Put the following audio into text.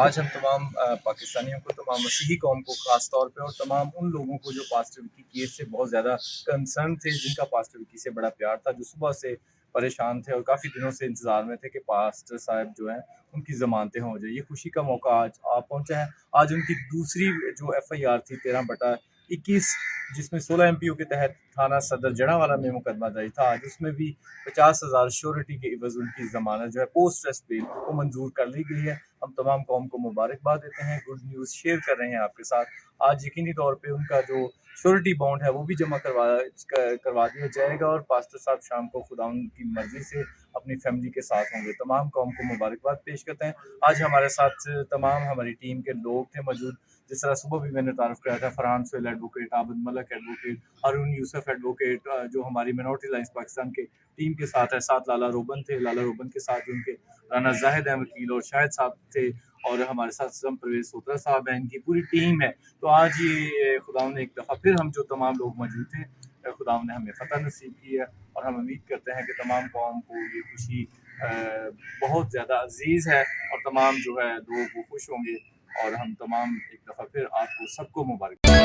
آج ہم تمام پاکستانیوں کو، تمام مسیحی قوم کو خاص طور پہ، اور تمام ان لوگوں کو جو پاسٹر وکی کیس سے بہت زیادہ کنسرن تھے، جن کا پاسٹر وکی سے بڑا پیار تھا، جو صبح سے پریشان تھے اور کافی دنوں سے انتظار میں تھے کہ پاسٹر صاحب جو ہیں ان کی ضمانتیں ہو جائیں، یہ خوشی کا موقع آج پہنچا ہے۔ آج ان کی دوسری جو ایف آئی آر تھی 13/21، جس میں 16 MP کے تحت تھانہ صدر جڑاوالا میں مقدمہ درج تھا، آج اس میں بھی 50,000 شیورٹی کے عوض ان کی ضمانت جو ہے پوسٹ ٹیسٹ بیل وہ منظور کر لی گئی ہے۔ ہم تمام قوم کو مبارکباد دیتے ہیں، گڈ نیوز شیئر کر رہے ہیں آپ کے ساتھ۔ آج یقینی طور پہ ان کا جو شیورٹی بانڈ ہے وہ بھی جمع کروا دیا جائے گا، اور پاسٹر صاحب شام کو خداوند کی مرضی سے اپنی فیملی کے ساتھ ہوں گے۔ تمام قوم کو مبارکباد پیش کرتے ہیں۔ آج ہمارے ساتھ تمام ہماری ٹیم کے لوگ تھے موجود، جس طرح صبح بھی میں نے تعارف کرایا تھا، فرحان سہیل ایڈوکیٹ، عابد ملک ایڈوکیٹ، ہارون یوسف ایڈوکیٹ جو ہماری منورٹی لائنس پاکستان کے ٹیم کے ساتھ ہے، ساتھ لالا روبن تھے، لالا روبن کے ساتھ ان کے رانا زاہد احمد وکیل اور شاہد صاحب تھے، اور ہمارے ساتھ سلم پرویز سوترا صاحب ہیں، ان کی پوری ٹیم ہے۔ تو آج یہ خداوند نے ایک دفعہ پھر ہم جو تمام لوگ موجود تھے، خداوند نے ہمیں فتح نصیب کی ہے، اور ہم امید کرتے ہیں کہ تمام قوم کو یہ خوشی بہت زیادہ عزیز ہے، اور تمام جو ہے لوگ وہ خوش ہوں گے، اور ہم تمام ایک دفعہ پھر آپ کو سب کو مبارک